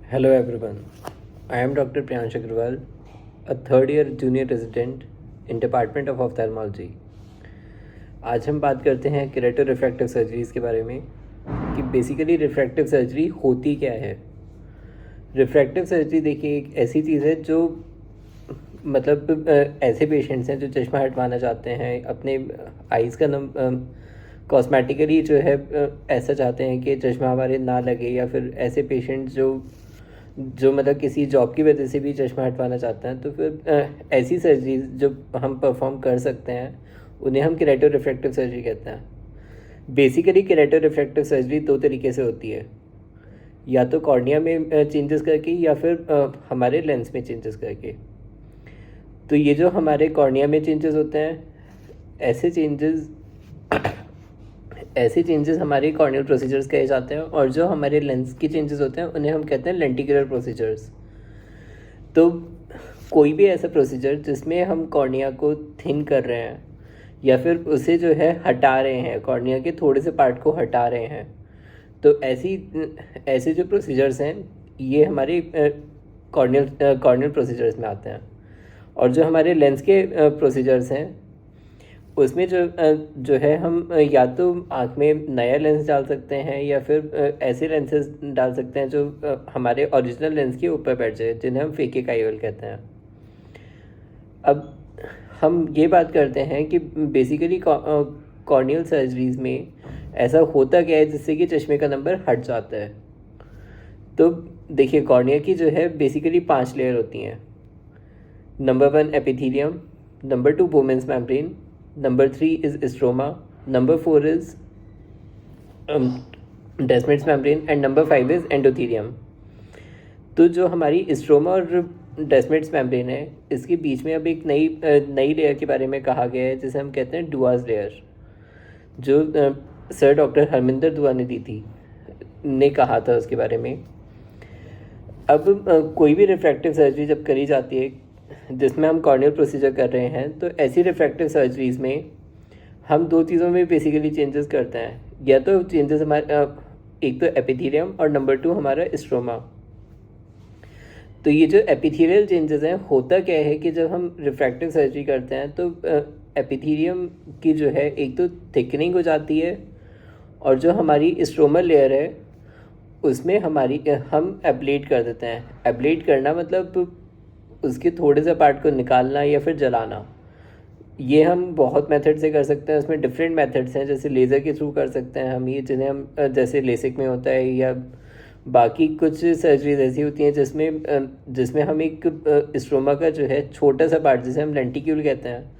Hello everyone, I am Dr. Priyansh Agrawal, a third year junior resident in Department of Ophthalmology. आज हम बात करते हैं केरेटो refractive surgeries के बारे में कि बेसिकली रिफ्रैक्टिव सर्जरी होती क्या है। रिफ्रैक्टिव सर्जरी देखिए एक ऐसी चीज़ है जो मतलब ऐसे पेशेंट्स हैं जो चश्मा हटवाना चाहते हैं, अपने आइज़ का कॉस्मेटिकली जो है ऐसा चाहते हैं कि चश्मा हमारे ना लगे, या फिर ऐसे पेशेंट्स जो मतलब किसी जॉब की वजह से भी चश्मा हटवाना चाहते हैं, तो फिर ऐसी सर्जरी जो हम परफॉर्म कर सकते हैं उन्हें हम केरेटो रिफ्रैक्टिव सर्जरी कहते हैं। बेसिकली केरेटो रिफ्रैक्टिव सर्जरी दो तरीके से होती है, या तो कॉर्निया में चेंजेस करके या फिर हमारे लेंस में चेंजेस करके। तो ये जो हमारे कॉर्निया में चेंजेस होते हैं, ऐसे चेंजेस हमारे कॉर्नियल प्रोसीजर्स कहे जाते हैं, और जो हमारे लेंस की चेंजेस होते हैं उन्हें हम कहते हैं लेंटिकुलर प्रोसीजर्स। तो कोई भी ऐसा प्रोसीजर जिसमें हम कॉर्निया को थिन कर रहे हैं या फिर उसे जो है हटा रहे हैं, कॉर्निया के थोड़े से पार्ट को हटा रहे हैं, तो ऐसे जो प्रोसीजर्स हैं ये हमारे कॉर्नियल प्रोसीजर्स में आते हैं। और जो हमारे लेंस के प्रोसीजर्स हैं उसमें जो है हम या तो आँख में नया लेंस डाल सकते हैं या फिर ऐसे लेंसेज डाल सकते हैं जो हमारे ओरिजिनल लेंस के ऊपर बैठ जाए, जिन्हें हम फेकिक आईओएल कहते हैं। अब हम ये बात करते हैं कि बेसिकली कॉर्नियल सर्जरीज़ में ऐसा होता क्या है जिससे कि चश्मे का नंबर हट जाता है। तो देखिए, कॉर्निया की जो है बेसिकली 5 लेयर होती हैं। Number 1 epithelium, number 2 बोमेंस membrane, number 3 is stroma, number 4 is डेस्मेट्स membrane and number 5 is endothelium. तो जो हमारी स्ट्रोमा और डेस्मेट्स मेम्ब्रेन है, इसके बीच में अब एक नई लेयर के बारे में कहा गया है जिसे हम कहते हैं डुआज लेयर, जो सर डॉक्टर हरमिंदर दुआ ने कहा था उसके बारे में। अब कोई भी रिफ्रैक्टिव सर्जरी जब करी जाती है जिसमें हम कॉर्नियल प्रोसीजर कर रहे हैं, तो ऐसी रिफ्रैक्टिव सर्जरीज़ में हम 2 चीज़ों में बेसिकली चेंजेस करते हैं। या तो चेंजेस हमारे एक तो एपिथेलियम और नंबर 2 हमारा स्ट्रोमा। तो ये जो एपिथेलियल चेंजेस हैं, होता क्या है कि जब हम रिफ्रैक्टिव सर्जरी करते हैं तो एपिथेलियम की जो है एक तो थिकनिंग हो जाती है, और जो हमारी स्ट्रोमल लेयर है उसमें हम एब्लेट कर देते हैं। एब्लेट करना मतलब उसके थोड़े से पार्ट को निकालना या फिर जलाना। ये हम बहुत मेथड से कर सकते हैं, उसमें डिफरेंट मेथड्स हैं, जैसे लेज़र के थ्रू कर सकते हैं हम ये, जिन्हें हम जैसे लेसिक में होता है, या बाकी कुछ सर्जरीज ऐसी होती हैं जिसमें हम एक स्ट्रोमा का जो है छोटा सा पार्ट, जिसे हम लेंटिक्यूल कहते हैं,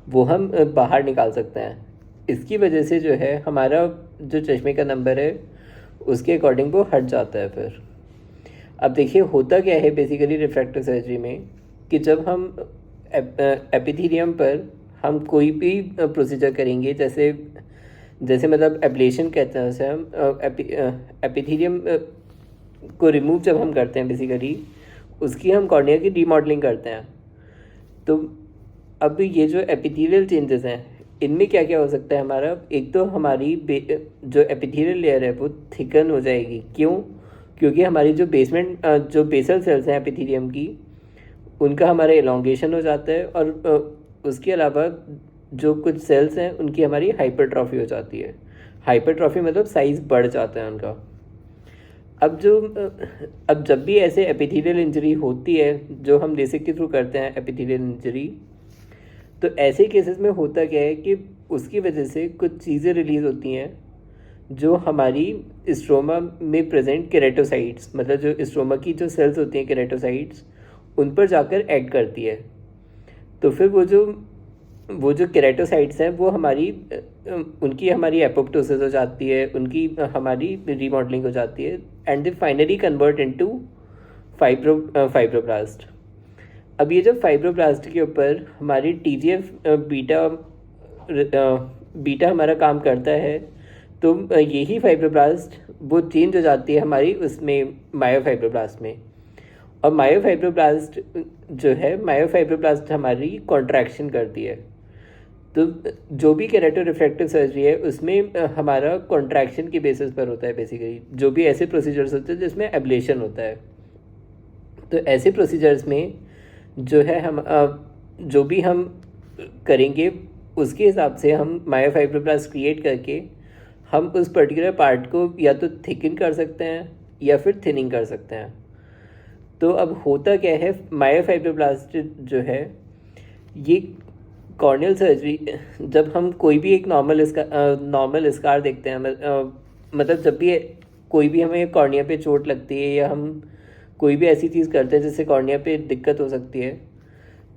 वो हम बाहर निकाल सकते हैं। इसकी वजह से जो है हमारा जो चश्मे का नंबर है उसके अकॉर्डिंग वो हट जाता है। फिर अब देखिए, होता क्या है बेसिकली रिफ्रैक्टिव सर्जरी में कि जब हम एपिथेलियम पर हम कोई भी प्रोसीजर करेंगे, जैसे मतलब एब्लेशन कहते हैं उसे हम, एपिथेलियम को रिमूव जब हम करते हैं बेसिकली उसकी हम कॉर्निया की रीमॉडलिंग करते हैं। तो अब ये जो एपिथेलियल चेंजेस हैं इनमें क्या क्या हो सकता है हमारा, एक तो हमारी जो एपिथेलियल लेयर है वो थिकन हो जाएगी। क्यों? क्योंकि हमारी जो बेसल सेल्स हैं एपिथेलियम की, उनका हमारा एलोंगेशन हो जाता है, और उसके अलावा जो कुछ सेल्स हैं उनकी हमारी हाइपरट्रॉफी हो जाती है। हाइपरट्रॉफी मतलब साइज़ बढ़ जाता है उनका। अब जब भी ऐसे एपिथेलियल इंजरी होती है जो हम लेसिक के थ्रू करते हैं एपिथेलियल इंजरी, तो ऐसे केसेस में होता क्या है कि उसकी वजह से कुछ चीज़ें रिलीज़ होती हैं जो हमारी स्ट्रोमा में प्रेजेंट केरेटोसाइट्स, मतलब जो स्ट्रोमा की जो सेल्स होती हैं केरेटोसाइट्स, उन पर जाकर एक्ट करती है। तो फिर वो जो केरेटोसाइट्स हैं वो उनकी हमारी एपोप्टोसिस हो जाती है, उनकी हमारी रीमॉडलिंग हो जाती है, and they finally convert into fibroblast. अब ये जब फाइब्रोब्लास्ट के ऊपर हमारी TGF बीटा हमारा काम करता है, तो यही फाइब्रोब्लास्ट वो चेंज हो जाती है हमारी उसमें मायोफाइब्रोब्लास्ट में। और मायोफाइब्रोब्लास्ट हमारी कॉन्ट्रैक्शन करती है। तो जो भी केरेटो रिफ्रैक्टिव सर्जरी है उसमें हमारा कॉन्ट्रैक्शन के बेसिस पर होता है बेसिकली, जो भी ऐसे प्रोसीजर्स होते हैं जिसमें एब्लेशन होता है। तो ऐसे प्रोसीजर्स में जो है हम जो भी हम करेंगे उसके हिसाब से हम मायोफाइब्रोब्लास्ट क्रिएट करके हम उस पर्टिकुलर पार्ट को या तो थिकन कर सकते हैं या फिर थिनिंग कर सकते हैं। तो अब होता क्या है, मायोफाइब्रोब्लास्ट जो है ये कॉर्नियल सर्जरी, जब हम कोई भी एक नॉर्मल स्कार देखते हैं, मतलब जब भी कोई भी हमें कॉर्निया पे चोट लगती है या हम कोई भी ऐसी चीज़ करते हैं जिससे कॉर्निया पे दिक्कत हो सकती है,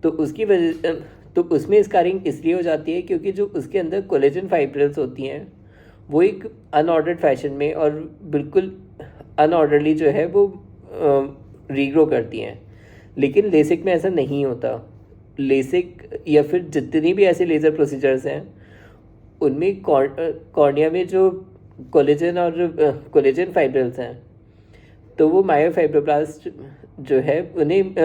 तो उसकी वजह तो उसमें स्कारिंग इसलिए हो जाती है क्योंकि जो उसके अंदर कोलेजन फाइब्रिल्स होती हैं वो एक अनऑर्डर्ड फैशन में और बिल्कुल अनऑर्डरली जो है वो रीग्रो करती हैं। लेकिन लेसिक में ऐसा नहीं होता। लेसिक या फिर जितनी भी ऐसे लेज़र प्रोसीजर्स हैं उनमें कॉर्निया में जो कोलेजन फाइब्रिल्स हैं तो वो मायोफाइब्रोब्लास्ट जो है उन्हें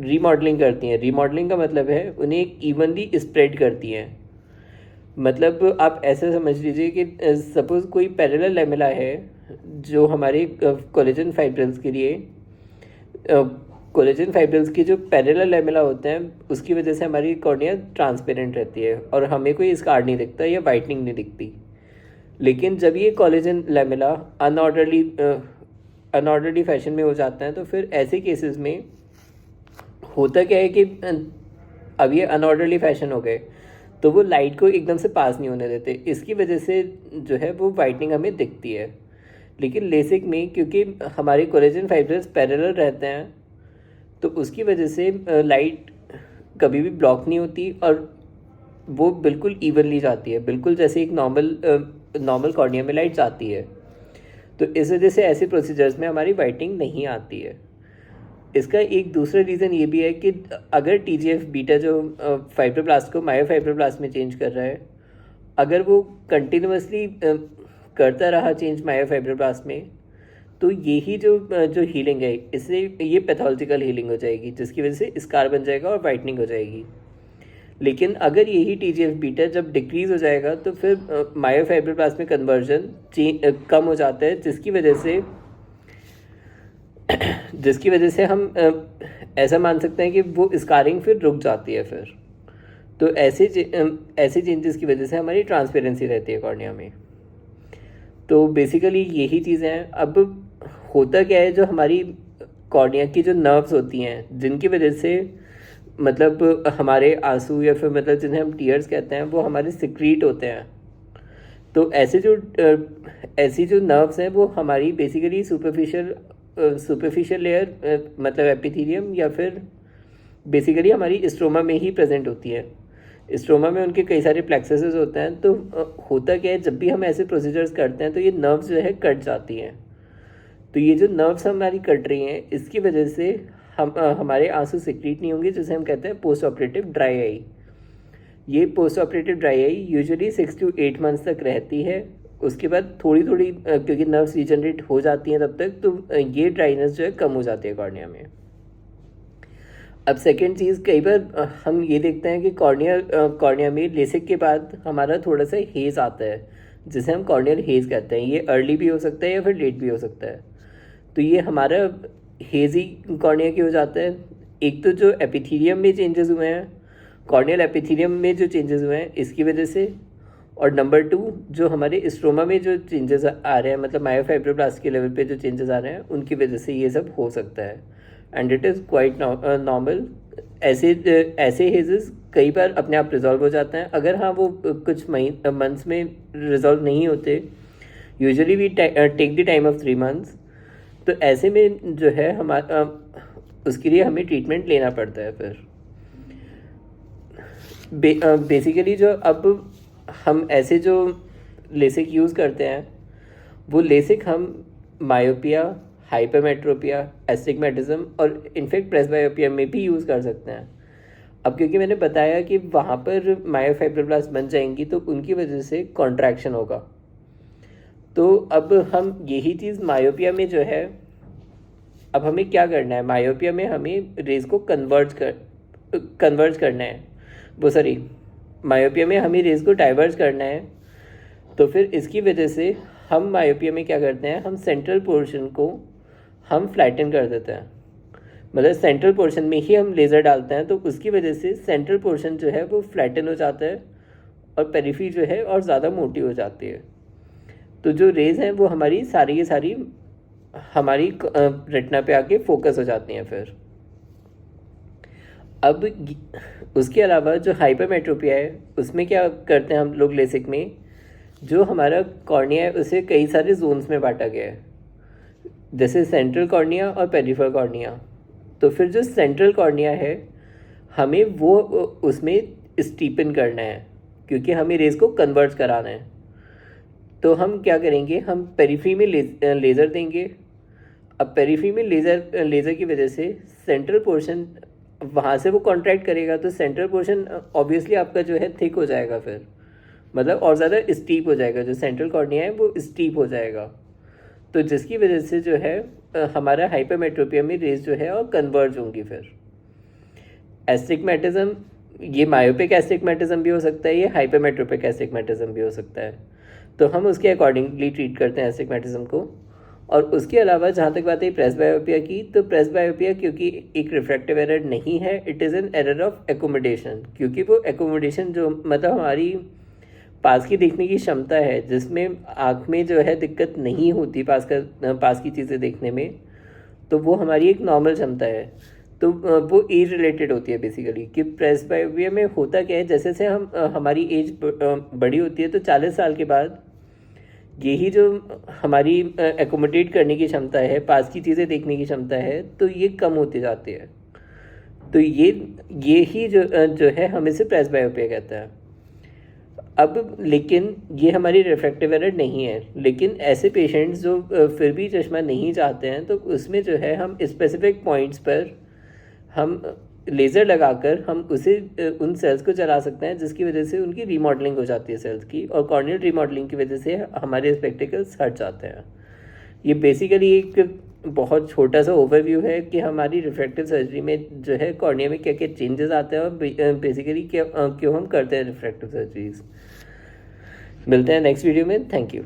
रीमॉडलिंग करती हैं। रीमॉडलिंग का मतलब है उन्हें एक इवनली स्प्रेड करती हैं। मतलब आप ऐसा समझ लीजिए कि सपोज़ कोई पैरेलल लैमेला है जो हमारे कोलेजन फाइब्रिल्स के लिए कोलेजन फाइब्रिल्स की जो पैरेलल लैमेला होते हैं उसकी वजह से हमारी कॉर्निया ट्रांसपेरेंट रहती है और हमें कोई स्कार नहीं दिखता या वाइटनिंग नहीं दिखती। लेकिन जब ये कोलेजन लैमेला अनऑर्डरली फैशन में हो जाता है तो फिर ऐसे केसेस में होता क्या है कि अब ये अनऑर्डरली फैशन हो गए तो वो लाइट को एकदम से पास नहीं होने देते, इसकी वजह से जो है वो वाइटनिंग हमें दिखती है। लेकिन लेसिक में क्योंकि हमारे कोलेजन फाइब्रिल्स पैरेलल रहते हैं तो उसकी वजह से लाइट कभी भी ब्लॉक नहीं होती और वो बिल्कुल इवनली जाती है, बिल्कुल जैसे एक नॉर्मल कॉर्निया में लाइट जाती है। तो इस वजह से ऐसे प्रोसीजर्स में हमारी वाइटनिंग नहीं आती है। इसका एक दूसरा रीज़न ये भी है कि अगर TGF बीटा जो फाइब्रोब्लास्ट को मायोफाइब्रोब्लास्ट में चेंज कर रहा है, अगर वो कंटिन्यूसली करता रहा चेंज मायोफाइब्रोब्लास्ट में, तो यही जो हीलिंग है इससे ये पैथोलॉजिकल हीलिंग हो जाएगी जिसकी वजह से स्कार बन जाएगा और वाइटनिंग हो जाएगी। लेकिन अगर यही TGF बीटा जब डिक्रीज़ हो जाएगा तो फिर मायोफाइब्रोब्लास्ट में कन्वर्जन कम हो जाता है जिसकी वजह से हम ऐसा मान सकते हैं कि वो स्कारिंग फिर रुक जाती है फिर। तो ऐसे चेंजेस की वजह से हमारी ट्रांसपेरेंसी रहती है कॉर्निया में। तो बेसिकली यही चीज़ें हैं। अब होता क्या है, जो हमारी कॉर्निया की जो नर्व्स होती हैं जिनकी वजह से मतलब हमारे आंसू या फिर मतलब जिन्हें हम टीयर्स कहते हैं वो हमारे सिक्रीट होते हैं। तो ऐसी जो नर्व्स हैं वो हमारी बेसिकली सुपरफिशियल लेयर मतलब एपिथेलियम या फिर बेसिकली हमारी स्ट्रोमा में ही प्रेजेंट होती है। स्ट्रोमा में उनके कई सारे प्लेक्ससेस होते हैं। तो होता क्या है, जब भी हम ऐसे प्रोसीजर्स करते हैं तो ये नर्व्स जो है कट जाती हैं। तो ये जो नर्व्स हमारी कट रही हैं इसकी वजह से हमारे आंसू सिक्रीट नहीं होंगे, जिसे हम कहते हैं पोस्ट ऑपरेटिव ड्राई आई। ये post operative dry eye usually 6 to 8 months तक रहती है। उसके बाद थोड़ी क्योंकि नर्व्स रिजनरेट हो जाती हैं तब तक, तो ये ड्राइनेस जो है कम हो जाती है कॉर्निया में। अब सेकेंड चीज़, कई बार हम ये देखते हैं कि कॉर्निया में लेसिक के बाद हमारा थोड़ा सा हेज़ आता है जिसे हम कॉर्नियल हेज़ कहते हैं। ये अर्ली भी हो सकता है या फिर लेट भी हो सकता है। तो ये हमारा हेज़ी कॉर्निया की हो जाता है। एक तो जो एपिथेलियम में चेंजेस हुए हैं, कॉर्नियल एपिथेलियम में जो चेंजेस हुए हैं इसकी वजह से, और नंबर 2 जो हमारे स्ट्रोमा में जो चेंजेस आ रहे हैं मतलब मायोफाइब्रोब्लास्ट के लेवल पे जो चेंजेस आ रहे हैं उनकी वजह से ये सब हो सकता है। And it is quite normal. ऐसे हेजेस कई बार अपने आप रिजॉल्व हो जाते हैं। अगर हाँ वो कुछ मंथ्स में रिजॉल्व नहीं होते, usually we take the time of 3 months, तो ऐसे में जो है हमारा उसके लिए हमें ट्रीटमेंट लेना पड़ता है। फिर बेसिकली जो अब हम ऐसे जो लेसिक यूज़ करते हैं वो लेसिक हम मायोपिया, हाइपरमेट्रोपिया, एस्टिग्मेटिज्म और इनफेक्ट प्रेसबायोपिया में भी यूज़ कर सकते हैं। अब क्योंकि मैंने बताया कि वहाँ पर मायोफाइब्रोब्लास्ट बन जाएंगी तो उनकी वजह से कॉन्ट्रैक्शन होगा। तो अब हम यही चीज़ मायोपिया में जो है, अब हमें क्या करना है, मायोपिया में हमें रेज को कन्वर्ज करना है, मायोपिया में हमें रेज को डाइवर्ज करना है। तो फिर इसकी वजह से हम मायोपिया में क्या करते हैं, हम सेंट्रल पोर्शन को हम फ्लैटन कर देते हैं। मतलब सेंट्रल पोर्शन में ही हम लेज़र डालते हैं, तो उसकी वजह से सेंट्रल पोर्शन जो है वो फ्लैटन हो जाता है और पेरिफेरी जो है और ज़्यादा मोटी हो जाती है। तो जो रेज़ हैं वो हमारी सारी की सारी हमारी रेटिना पे आके फोकस हो जाती हैं फिर। अब उसके अलावा जो हाइपरमेट्रोपिया है उसमें क्या करते हैं हम लोग लेसिक में, जो हमारा कॉर्निया है उसे कई सारे जोन्स में बांटा गया है, जैसे सेंट्रल कॉर्निया और पेरिफेरल कॉर्निया। तो फिर जो सेंट्रल कॉर्निया है हमें वो उसमें स्टीपन करना है, क्योंकि हमें रेज को कन्वर्ट कराना है। तो हम क्या करेंगे, हम पेरिफेरी में लेज़र देंगे। अब पेरिफेरी में लेज़र की वजह से सेंट्रल पोर्शन वहाँ से वो कॉन्ट्रैक्ट करेगा, तो सेंट्रल पोर्शन ऑब्वियसली आपका जो है थिक हो जाएगा फिर, मतलब और ज़्यादा स्टीप हो जाएगा। जो सेंट्रल कॉर्निया है वो स्टीप हो जाएगा, तो जिसकी वजह से जो है हमारा हाइपरमेट्रोपिया में रेज जो है और कन्वर्ज होंगी फिर। एस्टिग्मेटिज्म, ये मायोपिक एस्टिग्मेटिज्म भी हो सकता है, ये हाइपरमेट्रोपिक एस्टिग्मेटिज्म भी हो सकता है। तो हम उसके अकॉर्डिंगली ट्रीट करते हैं एस्टिग्मेटिज्म को। और उसके अलावा जहाँ तक बात है प्रेसबायोपिया की, तो प्रेसबायोपिया क्योंकि एक रिफ्रैक्टिव एरर नहीं है, it is an error of accommodation. क्योंकि वो एकोमोडेशन जो मतलब हमारी पास की देखने की क्षमता है, जिसमें आँख में जो है दिक्कत नहीं होती पास की चीज़ें देखने में, तो वो हमारी एक नॉर्मल क्षमता है। तो वो एज रिलेटेड होती है बेसिकली, कि प्रेसबायोपिया में होता क्या है, जैसे से हमारी एज बड़ी होती है, तो 40 साल के बाद यही जो हमारी एकोमोडेट करने की क्षमता है, पास की चीज़ें देखने की क्षमता है, तो ये कम होती जाती है। तो ये ही जो है हम इसे प्रेसबायोपिया कहते हैं। अब लेकिन ये हमारी रिफ्रैक्टिव एरर नहीं है, लेकिन ऐसे पेशेंट्स जो फिर भी चश्मा नहीं चाहते हैं, तो उसमें जो है हम स्पेसिफिक पॉइंट्स पर हम लेज़र लगाकर हम उसे उन सेल्स को जला सकते हैं, जिसकी वजह से उनकी रीमॉडलिंग हो जाती है सेल्स की, और कॉर्नियल रीमॉडलिंग की वजह से हमारे स्पेक्टिकल्स हट जाते हैं। ये बेसिकली एक बहुत छोटा सा ओवरव्यू है कि हमारी रिफ्रैक्टिव सर्जरी में जो है कॉर्निया में क्या क्या चेंजेस आते हैं, और बेसिकली क्यों हम करते हैं रिफ्रैक्टिव सर्जरीज। मिलते हैं नेक्स्ट वीडियो में। Thank you.